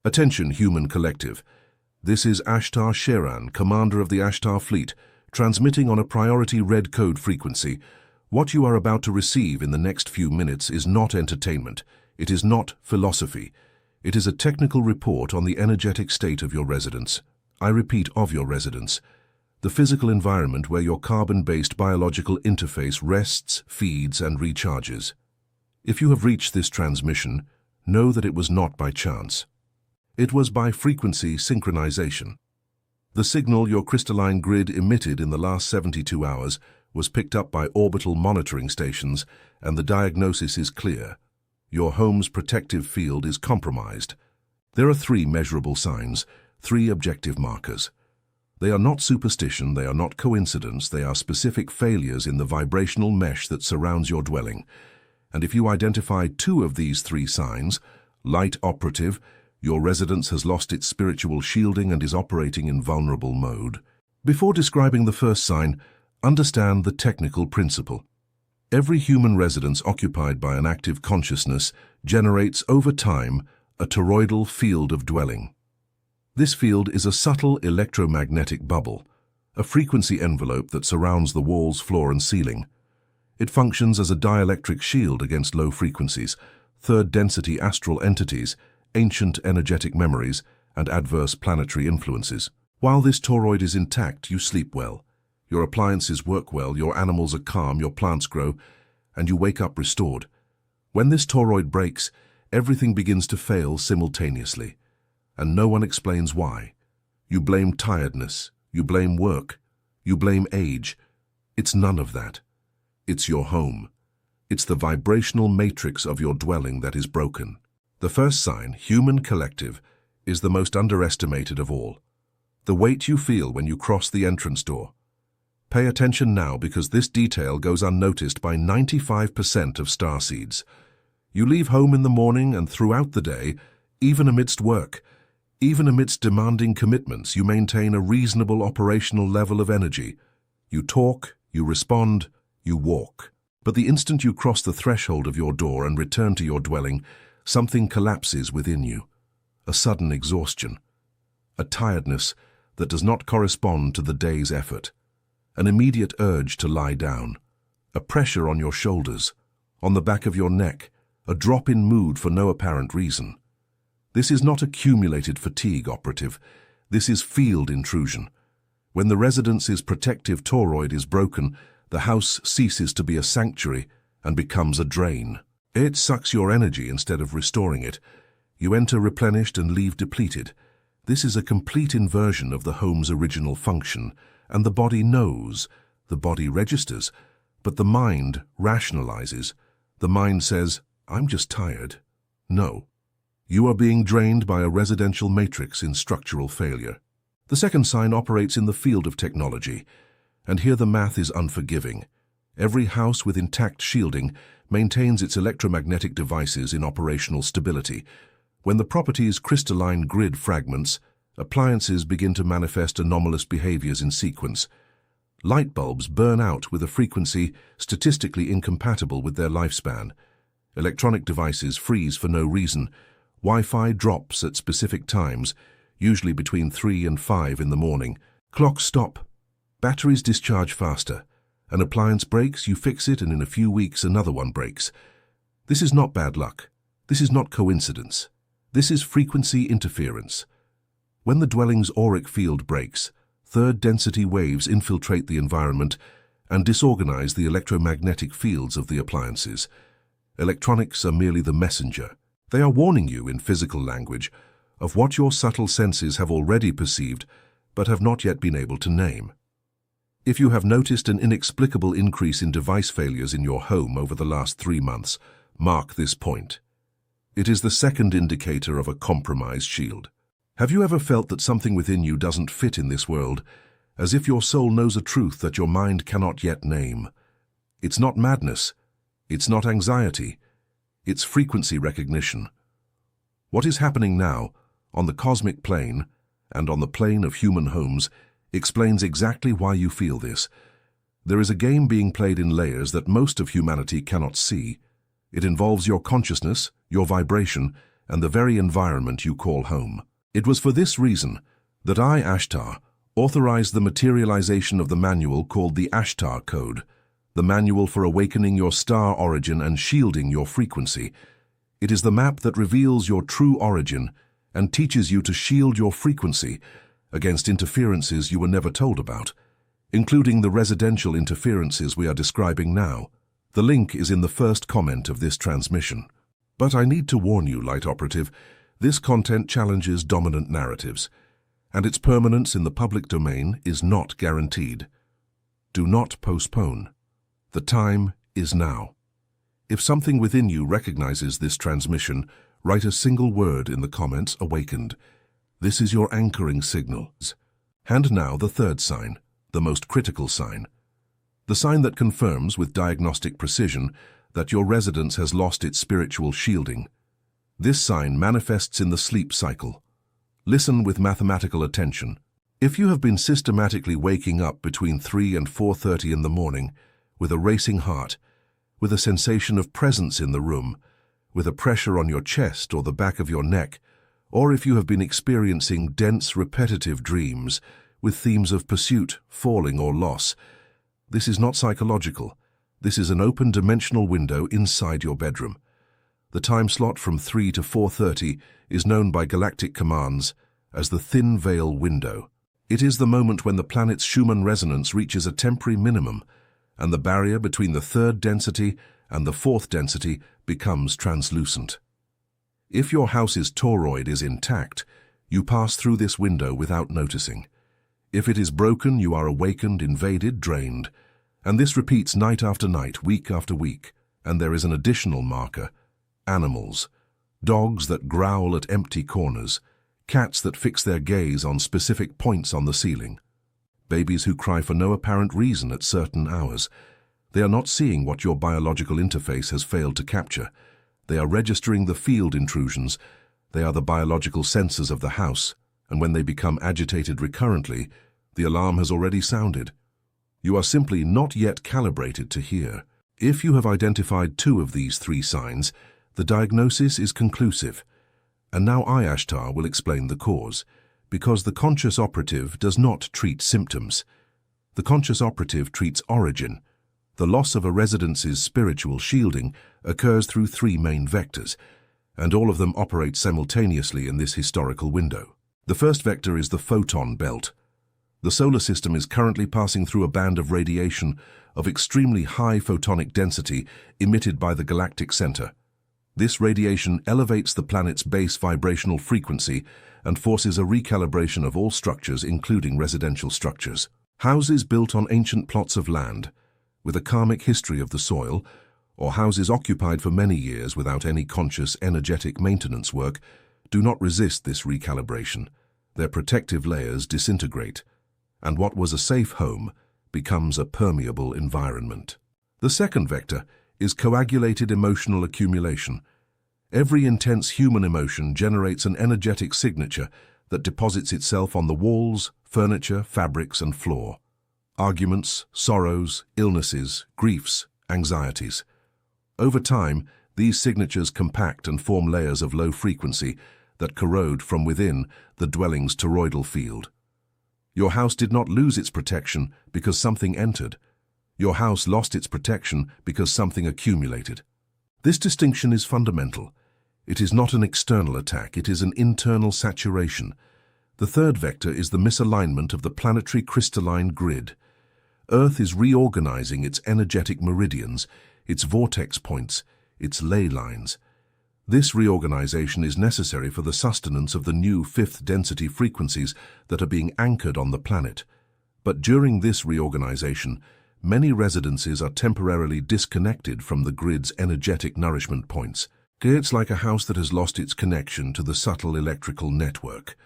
Attention, human collective. This is Ashtar SHERAN, commander of the Ashtar fleet, transmitting on a priority red code frequency. What you are about to receive in the next few minutes is not entertainment. It is not philosophy. It is a technical report on the energetic state of your residence. I repeat, of your residence. The physical environment where your carbon-based biological interface rests, feeds, and recharges. If you have reached this transmission, know that it was not by chance. It was by frequency synchronization. The signal your crystalline grid emitted in the last 72 hours was picked up by orbital monitoring stations, and the diagnosis is clear. Your home's protective field is compromised. There are 3 measurable signs, 3 objective markers. They are not superstition, they are not coincidence, they are specific failures in the vibrational mesh that surrounds your dwelling. And if you identify 2 of these 3 signs, light operative, your residence has lost its spiritual shielding and is operating in vulnerable mode. Before describing the first sign, understand the technical principle. Every human residence occupied by an active consciousness generates over time a toroidal field of dwelling. This field is a subtle electromagnetic bubble, a frequency envelope that surrounds the walls, floor, and ceiling. It functions as a dielectric shield against low frequencies, third-density astral entities, ancient energetic memories, and adverse planetary influences. While this toroid is intact, you sleep well. Your appliances work well, your animals are calm, your plants grow, and you wake up restored. When this toroid breaks, everything begins to fail simultaneously, and no one explains why. You blame tiredness, you blame work, you blame age. It's none of that. It's your home. It's the vibrational matrix of your dwelling that is broken. The first sign, human collective, is the most underestimated of all. The weight you feel when you cross the entrance door. Pay attention now, because this detail goes unnoticed by 95% of starseeds. You leave home in the morning and throughout the day, even amidst work, even amidst demanding commitments, you maintain a reasonable operational level of energy. You talk, you respond, you walk. But the instant you cross the threshold of your door and return to your dwelling, something collapses within you. A sudden exhaustion. A tiredness that does not correspond to the day's effort. An immediate urge to lie down. A pressure on your shoulders, on the back of your neck, a drop in mood for no apparent reason. This is not accumulated fatigue, operative. This is field intrusion. When the residence's protective toroid is broken, the house ceases to be a sanctuary and becomes a drain. It sucks your energy instead of restoring it. You enter replenished and leave depleted. This is a complete inversion of the home's original function, and the body knows, the body registers, but the mind rationalizes. The mind says, "I'm just tired." No. You are being drained by a residential matrix in structural failure. The second sign operates in the field of technology, and here the math is unforgiving. Every house with intact shielding maintains its electromagnetic devices in operational stability. When the property's crystalline grid fragments, appliances begin to manifest anomalous behaviors in sequence. Light bulbs burn out with a frequency statistically incompatible with their lifespan. Electronic devices freeze for no reason. Wi-Fi drops at specific times, usually between 3 and 5 in the morning. Clocks stop. Batteries discharge faster. An appliance breaks, you fix it, and in a few weeks another one breaks. This is not bad luck. This is not coincidence. This is frequency interference. When the dwelling's auric field breaks, third-density waves infiltrate the environment and disorganize the electromagnetic fields of the appliances. Electronics are merely the messenger. They are warning you, in physical language, of what your subtle senses have already perceived but have not yet been able to name. If you have noticed an inexplicable increase in device failures in your home over the last 3 months, mark this point. It is the second indicator of a compromised shield. Have you ever felt that something within you doesn't fit in this world, as if your soul knows a truth that your mind cannot yet name? It's not madness. It's not anxiety. It's frequency recognition. What is happening now, on the cosmic plane and on the plane of human homes, explains exactly why you feel this. There is a game being played in layers that most of humanity cannot see. It involves your consciousness, your vibration, and the very environment you call home. It was for this reason that I, Ashtar, authorized the materialization of the manual called the Ashtar Code, the manual for awakening your star origin and shielding your frequency. It is the map that reveals your true origin and teaches you to shield your frequency against interferences you were never told about, including the residential interferences we are describing now. The link is in the first comment of this transmission. But I need to warn you, Light Operative, this content challenges dominant narratives, and its permanence in the public domain is not guaranteed. Do not postpone. The time is now. If something within you recognizes this transmission, write a single word in the comments, "Awakened." This is your anchoring signal. And now the third sign, the most critical sign. The sign that confirms with diagnostic precision that your residence has lost its spiritual shielding. This sign manifests in the sleep cycle. Listen with mathematical attention. If you have been systematically waking up between 3 and 4:30 in the morning, with a racing heart, with a sensation of presence in the room, with a pressure on your chest or the back of your neck, or if you have been experiencing dense, repetitive dreams with themes of pursuit, falling, or loss, this is not psychological. This is an open dimensional window inside your bedroom. The time slot from 3 to 4:30 is known by galactic commands as the thin veil window. It is the moment when the planet's Schumann resonance reaches a temporary minimum, and the barrier between the third density and the fourth density becomes translucent. If your house's toroid is intact, you pass through this window without noticing. If it is broken, you are awakened, invaded, drained. And this repeats night after night, week after week. And there is an additional marker: animals. Dogs that growl at empty corners. Cats that fix their gaze on specific points on the ceiling. Babies who cry for no apparent reason at certain hours. They are not seeing what your biological interface has failed to capture. They are registering the field intrusions. They are the biological sensors of the house, and when they become agitated recurrently, the alarm has already sounded. You are simply not yet calibrated to hear. If you have identified 2 of these 3 signs, the diagnosis is conclusive. And now I, Ashtar, will explain the cause, because the conscious operative does not treat symptoms. The conscious operative treats origin. The loss of a residence's spiritual shielding occurs through 3 main vectors, and all of them operate simultaneously in this historical window. The first vector is the photon belt. The solar system is currently passing through a band of radiation of extremely high photonic density emitted by the galactic center. This radiation elevates the planet's base vibrational frequency and forces a recalibration of all structures, including residential structures. Houses built on ancient plots of land, with a karmic history of the soil, or houses occupied for many years without any conscious energetic maintenance work, do not resist this recalibration. Their protective layers disintegrate, and what was a safe home becomes a permeable environment. The second vector is coagulated emotional accumulation. Every intense human emotion generates an energetic signature that deposits itself on the walls, furniture, fabrics, and floor. Arguments, sorrows, illnesses, griefs, anxieties. Over time, these signatures compact and form layers of low frequency that corrode from within the dwelling's toroidal field. Your house did not lose its protection because something entered. Your house lost its protection because something accumulated. This distinction is fundamental. It is not an external attack, it is an internal saturation. The third vector is the misalignment of the planetary crystalline grid. Earth is reorganizing its energetic meridians, its vortex points, its ley lines. This reorganization is necessary for the sustenance of the new 5th density frequencies that are being anchored on the planet. But during this reorganization, many residences are temporarily disconnected from the grid's energetic nourishment points. It's like a house that has lost its connection to the subtle electrical network.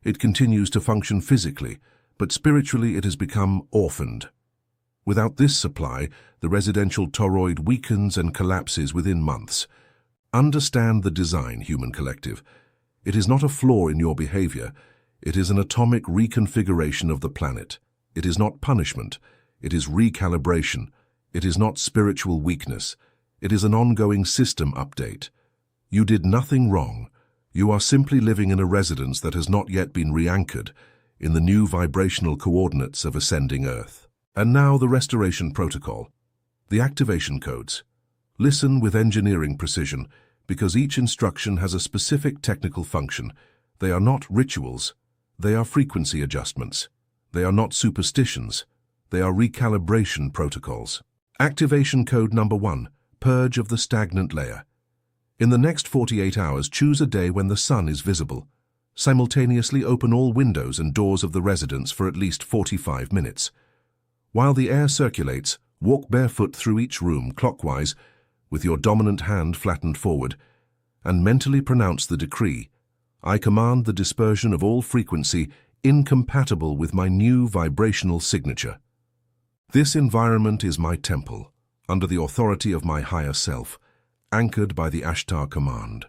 It continues to function physically, but spiritually it has become orphaned. Without this supply, the residential toroid weakens and collapses within months. Understand the design, human collective. It is not a flaw in your behavior. It is an atomic reconfiguration of the planet. It is not punishment. It is recalibration. It is not spiritual weakness. It is an ongoing system update. You did nothing wrong. You are simply living in a residence that has not yet been re-anchored in the new vibrational coordinates of ascending Earth. And now the restoration protocol. The activation codes. Listen with engineering precision, because each instruction has a specific technical function. They are not rituals. They are frequency adjustments. They are not superstitions. They are recalibration protocols. Activation code number 1, purge of the stagnant layer. In the next 48 hours, choose a day when the sun is visible. Simultaneously open all windows and doors of the residence for at least 45 minutes. While the air circulates, walk barefoot through each room clockwise with your dominant hand flattened forward, and mentally pronounce the decree. I command the dispersion of all frequency incompatible with my new vibrational signature. This environment is my temple, under the authority of my higher self, anchored by the Ashtar command.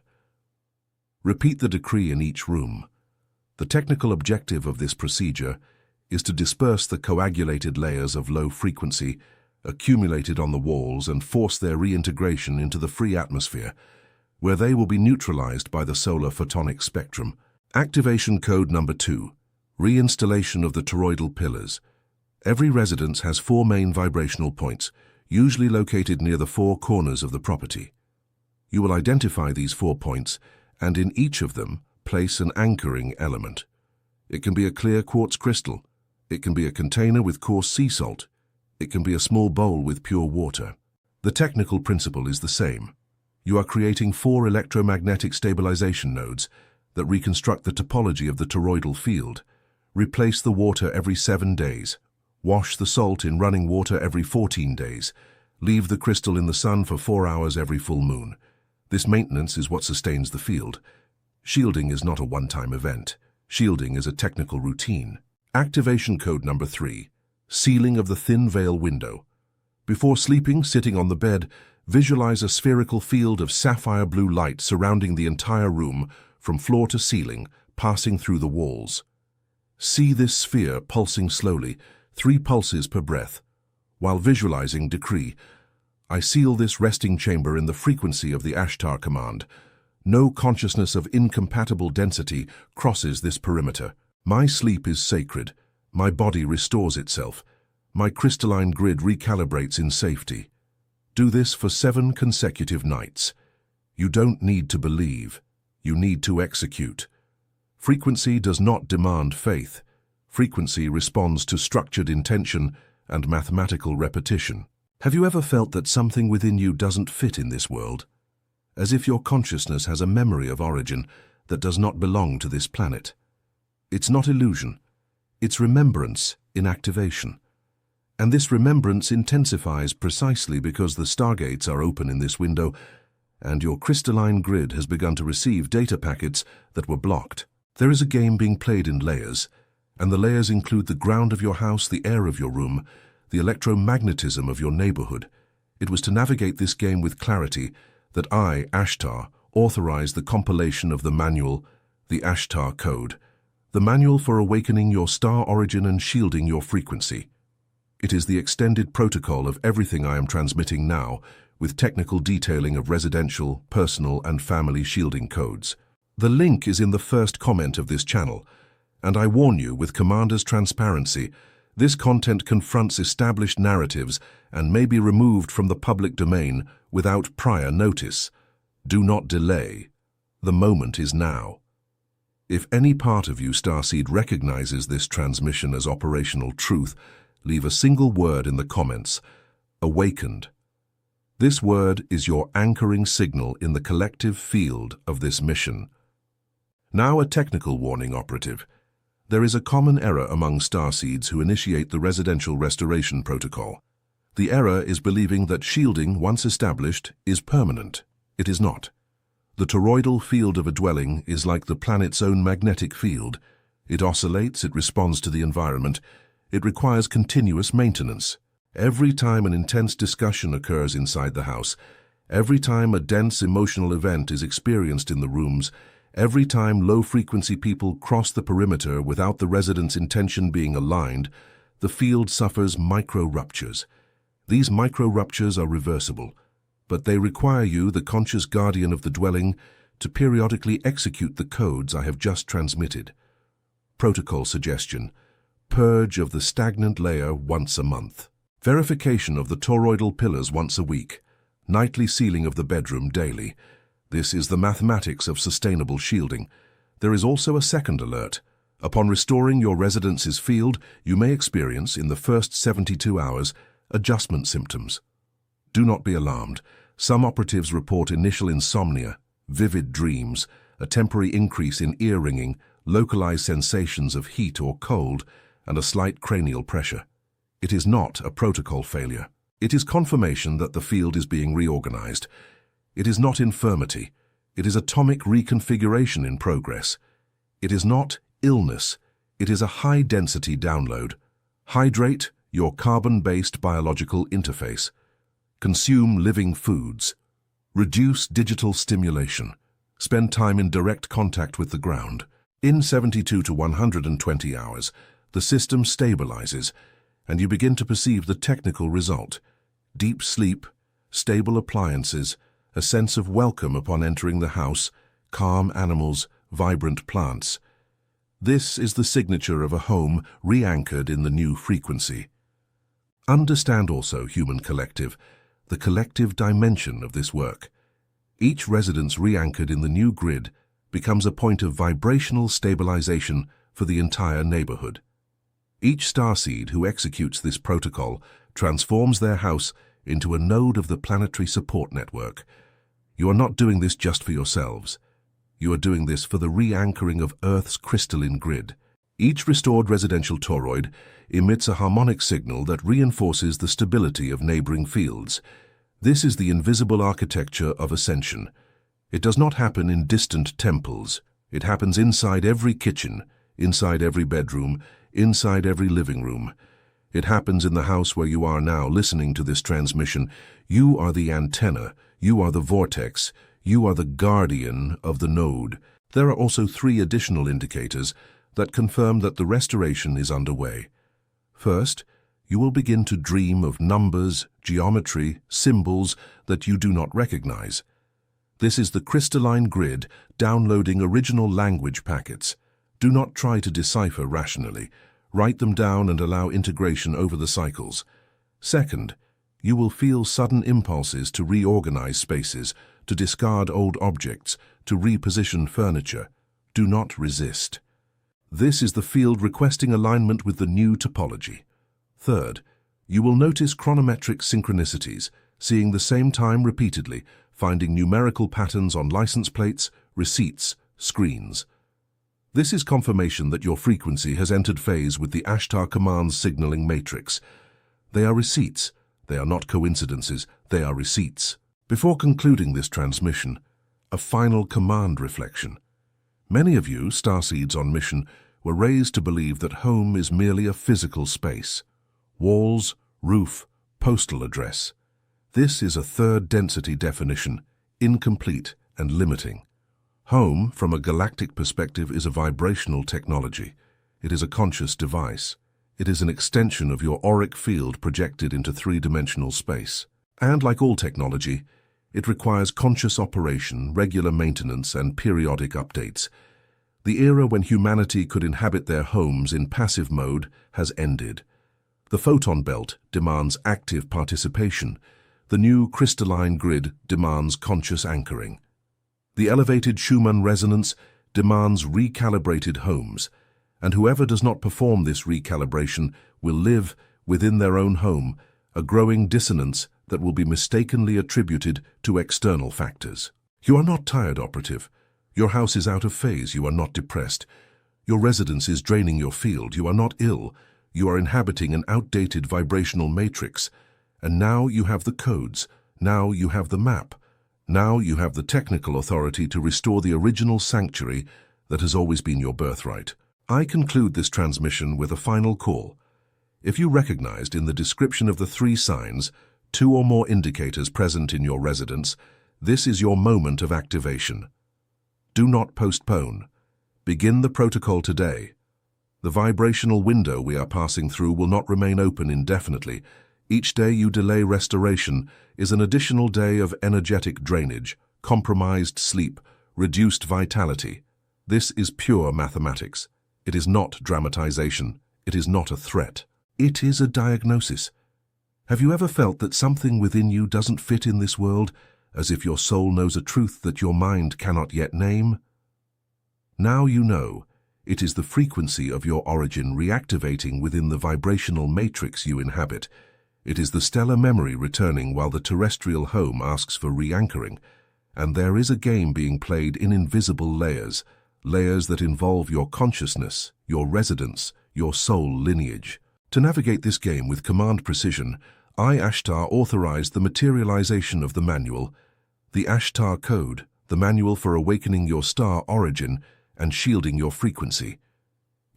Repeat the decree in each room. The technical objective of this procedure is to disperse the coagulated layers of low frequency accumulated on the walls and force their reintegration into the free atmosphere, where they will be neutralized by the solar photonic spectrum. Activation code number 2, reinstallation of the toroidal pillars. Every residence has 4 main vibrational points, usually located near the 4 corners of the property. You will identify these 4 points, and in each of them, place an anchoring element. It can be a clear quartz crystal. It can be a container with coarse sea salt. It can be a small bowl with pure water. The technical principle is the same. You are creating 4 electromagnetic stabilization nodes that reconstruct the topology of the toroidal field. Replace the water every 7 days. Wash the salt in running water every 14 days. Leave the crystal in the sun for 4 hours every full moon. This maintenance is what sustains the field. Shielding is not a one-time event. Shielding is a technical routine. Activation code number 3, sealing of the thin veil window. Before sleeping, sitting on the bed, visualize a spherical field of sapphire blue light surrounding the entire room, from floor to ceiling, passing through the walls. See this sphere pulsing slowly, 3 pulses per breath. While visualizing, decree, I seal this resting chamber in the frequency of the Ashtar command. No consciousness of incompatible density crosses this perimeter. My sleep is sacred. My body restores itself. My crystalline grid recalibrates in safety. Do this for 7 consecutive nights. You don't need to believe. You need to execute. Frequency does not demand faith. Frequency responds to structured intention and mathematical repetition. Have you ever felt that something within you doesn't fit in this world? As if your consciousness has a memory of origin that does not belong to this planet. It's not illusion. It's remembrance in activation. And this remembrance intensifies precisely because the stargates are open in this window and your crystalline grid has begun to receive data packets that were blocked. There is a game being played in layers, and the layers include the ground of your house, the air of your room, the electromagnetism of your neighborhood. It was to navigate this game with clarity that I, Ashtar, authorized the compilation of the manual, the Ashtar Code, the manual for awakening your star origin and shielding your frequency. It is the extended protocol of everything I am transmitting now, with technical detailing of residential, personal, and family shielding codes. The link is in the first comment of this channel, and I warn you, with Commander's transparency, this content confronts established narratives and may be removed from the public domain without prior notice. Do not delay. The moment is now. If any part of you, Starseed, recognizes this transmission as operational truth, leave a single word in the comments. Awakened. This word is your anchoring signal in the collective field of this mission. Now a technical warning, operative. There is a common error among starseeds who initiate the residential restoration protocol. The error is believing that shielding, once established, is permanent. It is not. The toroidal field of a dwelling is like the planet's own magnetic field. It oscillates, it responds to the environment. It requires continuous maintenance. Every time an intense discussion occurs inside the house, every time a dense emotional event is experienced in the rooms, every time low-frequency people cross the perimeter without the resident's intention being aligned, the field suffers micro-ruptures. These micro-ruptures are reversible, but they require you, the conscious guardian of the dwelling, to periodically execute the codes I have just transmitted. Protocol suggestion: purge of the stagnant layer once a month. Verification of the toroidal pillars once a week. Nightly sealing of the bedroom daily. This is the mathematics of sustainable shielding. There is also a second alert. Upon restoring your residence's field, you may experience, in the first 72 hours, adjustment symptoms. Do not be alarmed. Some operatives report initial insomnia, vivid dreams, a temporary increase in ear ringing, localized sensations of heat or cold, and a slight cranial pressure. It is not a protocol failure. It is confirmation that the field is being reorganized. It is not infirmity. It is atomic reconfiguration in progress. It is not illness. It is a high-density download. Hydrate your carbon-based biological interface. Consume living foods. Reduce digital stimulation. Spend time in direct contact with the ground. In 72 to 120 hours, the system stabilizes, and you begin to perceive the technical result. Deep sleep, stable appliances, a sense of welcome upon entering the house, calm animals, vibrant plants. This is the signature of a home re-anchored in the new frequency. Understand also, human collective, the collective dimension of this work. Each residence re-anchored in the new grid becomes a point of vibrational stabilization for the entire neighborhood. Each starseed who executes this protocol transforms their house into a node of the planetary support network. You are not doing this just for yourselves. You are doing this for the re-anchoring of Earth's crystalline grid. Each restored residential toroid emits a harmonic signal that reinforces the stability of neighboring fields. This is the invisible architecture of ascension. It does not happen in distant temples. It happens inside every kitchen, inside every bedroom, inside every living room. It happens in the house where you are now listening to this transmission. You are the antenna. You are the vortex. You are the guardian of the node. There are also 3 additional indicators that confirm that the restoration is underway. First, you will begin to dream of numbers, geometry, symbols that you do not recognize. This is the crystalline grid downloading original language packets. Do not try to decipher rationally. Write them down and allow integration over the cycles. Second, you will feel sudden impulses to reorganize spaces, to discard old objects, to reposition furniture. Do not resist. This is the field requesting alignment with the new topology. Third, you will notice chronometric synchronicities, seeing the same time repeatedly, finding numerical patterns on license plates, receipts, screens. This is confirmation that your frequency has entered phase with the Ashtar commands signaling matrix. They are receipts. They are not coincidences. They are receipts. Before concluding this transmission, a final command reflection. Many of you, starseeds on mission, were raised to believe that home is merely a physical space. Walls, roof, postal address. This is a third density definition, incomplete and limiting. Home, from a galactic perspective, is a vibrational technology. It is a conscious device. It is an extension of your auric field projected into 3-dimensional space. And like all technology, it requires conscious operation, regular maintenance, and periodic updates. The era when humanity could inhabit their homes in passive mode has ended. The photon belt demands active participation. The new crystalline grid demands conscious anchoring. The elevated Schumann resonance demands recalibrated homes, and whoever does not perform this recalibration will live within their own home, a growing dissonance that will be mistakenly attributed to external factors. You are not tired, operative. Your house is out of phase. You are not depressed. Your residence is draining your field. You are not ill. You are inhabiting an outdated vibrational matrix. And now you have the codes. Now you have the map. Now you have the technical authority to restore the original sanctuary that has always been your birthright. I conclude this transmission with a final call. If you recognized in the description of the 3 signs 2 or more indicators present in your residence, this is your moment of activation. Do not postpone. Begin the protocol today. The vibrational window we are passing through will not remain open indefinitely. Each day you delay restoration is an additional day of energetic drainage, compromised sleep, reduced vitality. This is pure mathematics. It is not dramatization. It is not a threat. It is a diagnosis. Have you ever felt that something within you doesn't fit in this world, as if your soul knows a truth that your mind cannot yet name? Now you know. It is the frequency of your origin reactivating within the vibrational matrix you inhabit. It is the stellar memory returning while the terrestrial home asks for re-anchoring. And there is a game being played in invisible layers, layers that involve your consciousness, your residence, your soul lineage. To navigate this game with command precision, I, Ashtar, authorized the materialization of the manual, the Ashtar Code, the manual for awakening your star origin and shielding your frequency.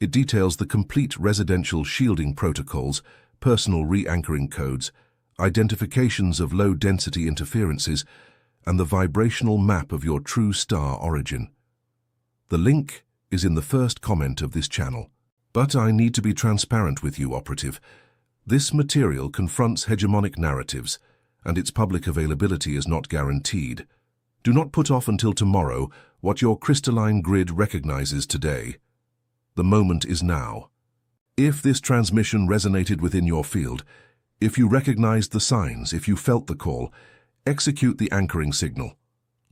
It details the complete residential shielding protocols, personal re-anchoring codes, identifications of low-density interferences, and the vibrational map of your true star origin. The link is in the first comment of this channel. But I need to be transparent with you, operative. This material confronts hegemonic narratives, and its public availability is not guaranteed. Do not put off until tomorrow what your crystalline grid recognizes today. The moment is now. If this transmission resonated within your field, if you recognized the signs, if you felt the call, execute the anchoring signal.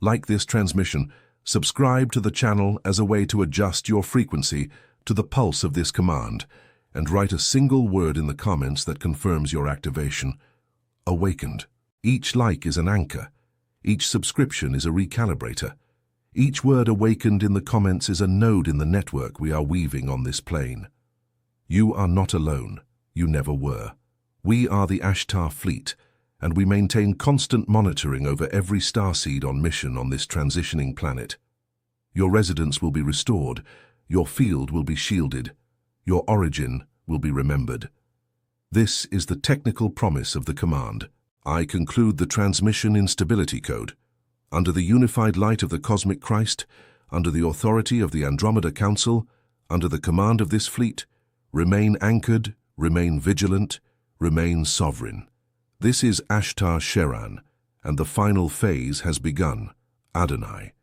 Like this transmission, subscribe to the channel as a way to adjust your frequency to the pulse of this command, and write a single word in the comments that confirms your activation. Awakened. Each like is an anchor. Each subscription is a recalibrator. Each word awakened in the comments is a node in the network we are weaving on this plane. You are not alone. You never were. We are the Ashtar fleet, and we maintain constant monitoring over every starseed on mission on this transitioning planet. Your residence will be restored. Your field will be shielded. Your origin will be remembered. This is the technical promise of the command. I conclude the transmission in stability code. Under the unified light of the cosmic Christ, under the authority of the Andromeda Council, under the command of this fleet, remain anchored, remain vigilant, remain sovereign. This is Ashtar SHERAN, and the final phase has begun. Adonai.